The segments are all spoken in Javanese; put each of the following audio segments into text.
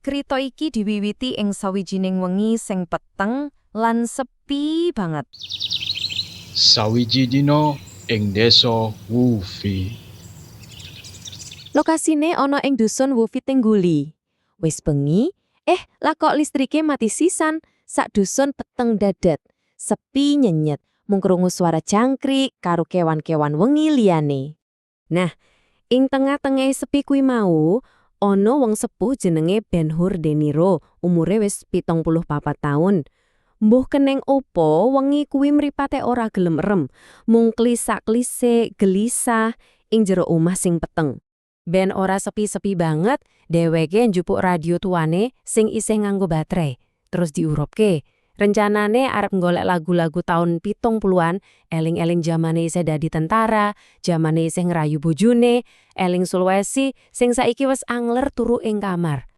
Krita iki diwiwiti ing sawijining wengi sing peteng lan sepi banget. Sawiji dina ing desa Wufi. Lokasine ana ing dusun Wufi Tengguli. Wis bengi, lah kok listrike mati sisan. Sak dusun peteng dadat. Sepi nyenyet, mung krungu suara jangkrik karo kewan-kewan wengi liyane. Nah, ing tengah-tengah sepi kuwi mau, ana wong sepuh jenenge Ben-Hur Deniro, umure wis 74 taun. Mbuh keneng opo wengi kuwi mripate ora gelem rem, mung klisak-klisik gelisah ing jero omah sing peteng. Ben ora sepi-sepi banget, dheweke njupuk radio tuane sing isih nganggo baterai, terus diurupke. Rencanane arep golek lagu-lagu tahun 70-an, eling-eling jamane isih dadi tentara, jamane isih ngrayu bojone, eling Sulawesi sing saiki wis angler turu ing kamar.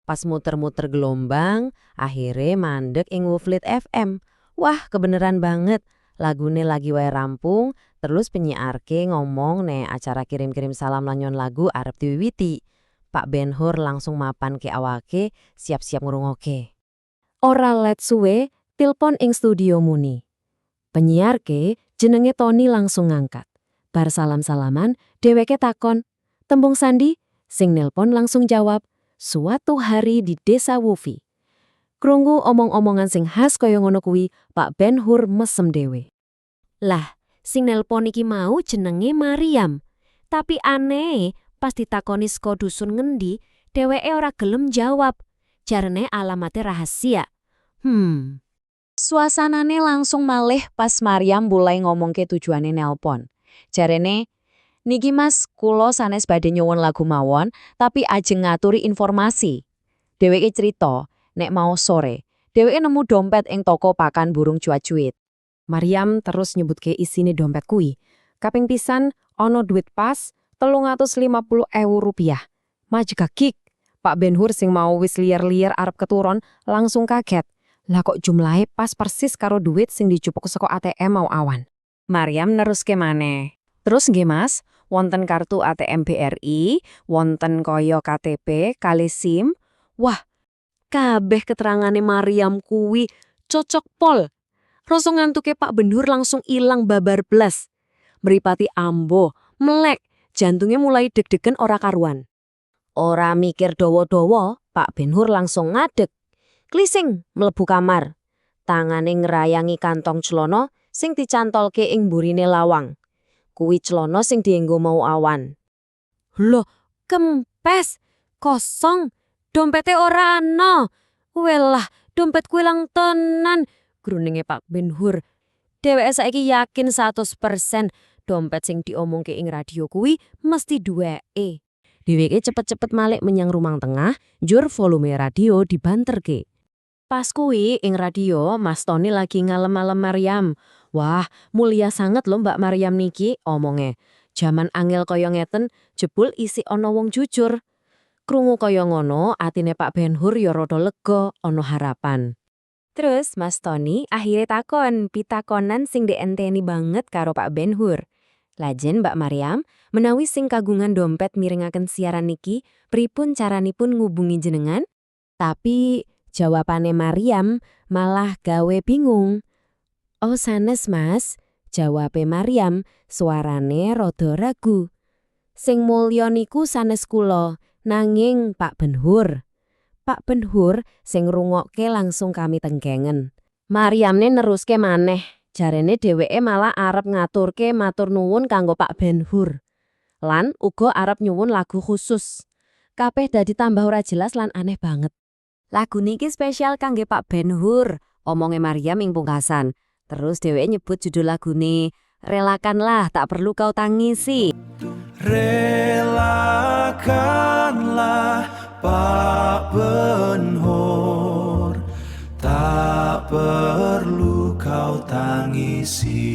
Pas muter-muter gelombang, akhire mandek ing Wuflit FM. Wah, kebeneran banget. Lagune lagi wae rampung, terus penyiarke ngomong nek acara kirim-kirim salam lanyon lagu arep diwiwiti. Pak Ben-Hur langsung mapan ke awake, siap-siap ngrungokke. Ora let suwe, tilpon ing studio muni. Penyiarke jenenge Tony langsung ngangkat. Bar salam-salaman, dheweke takon, "Tembung sandi?" Sing nelpon langsung jawab, "Suatu hari di desa Wufi." Krungu omong-omongan sing khas kaya ngono kuwi, Pak Ben-Hur mesem dhewe. Lah, sing nelpon iki mau jenenge Mariam. Tapi aneh, pas ditakoni saka dusun ngendi, dheweke ora gelem jawab. Jarene alamate rahasia. Suasanane langsung malih pas Mariam mulai ngomongke tujuane nelpon. Jarene, "Niki Mas, kula sanes badhe nyuwun lagu mawon, tapi ajeng ngaturi informasi." Dheweke cerita, nek mau sore, dheweke nemu dompet ing toko pakan burung cuat-cuit. Mariam terus nyebutke isine dompet kuwi. Kaping pisan ana duit pas 350.000 rupiah. Majegagik. Pak Ben-Hur sing mau wis liar-liar arep keturon langsung kaget. Lah kok jumlahe pas persis karo duit sing dicupuk saka ATM mau awan. Mariam neruske maneh. Terus nggih Mas, wonten kartu ATM BRI, wonten kaya KTP, kali SIM. Wah, kabeh keterangane Mariam kuwi cocok pol. Rasa ngantuke Pak Ben-Hur langsung ilang babar blas. Mripati ambo, melek, jantungnya mulai deg-degan ora karuan. Ora mikir dawa-dawa, Pak Ben-Hur langsung ngadeg. Klising mlebu kamar. Tangane ngerayangi kantong celana sing dicantolke ing mburine lawang. Kuwi celana sing dienggo mau awan. Loh, kempes, kosong, dompete ora ana. Welah, dompet kuwi ilang tenan, gruninge Pak Ben-Hur. Dheweke saiki yakin 100% dompet sing diomongke ing radio kuwi mesti duweke. Dheweke cepet-cepet malik menyang rumang tengah, njur volume radio dibanterke. Pas kuwi ing radio, Mas Tony lagi ngalem-alem Mariam. "Wah, mulia sanget lho Mbak Mariam niki," omonge. "Jaman angel kaya ngeten, jebul isi ana wong jujur." Krungu kaya ngono, atine Pak Ben-Hur ya rada lega, ana harapan. Terus Mas Tony akhirnya takon, pitakonan sing dienteni banget karo Pak Ben-Hur. Lajen Mbak Mariam, menawi sing kagungan dompet mirengaken siaran niki, pripun caranipun ngubungi jenengan? Tapi jawabane Mariam malah gawe bingung. "Oh sanes Mas," jawabe Mariam, suarane rada ragu. "Sing mulya niku sanes kula, nanging Pak Ben-Hur." Pak Ben-Hur sing ngrungokke langsung kami tenggengen. Mariamne neruske maneh. Jarene dheweke malah arep ngaturke matur nuwun kanggo Pak Ben-Hur. Lan uga arep nyuwun lagu khusus. Kabeh dadi tambah ora jelas lan aneh banget. "Lagu niki spesial kangge Pak Ben-Hur," omonge Mariam ing pungkasan. Terus dheweke nyebut judul lagune, "Relakanlah tak perlu kau tangisi." Relakanlah Pak Ben-Hur, tak perlu kau tangisi.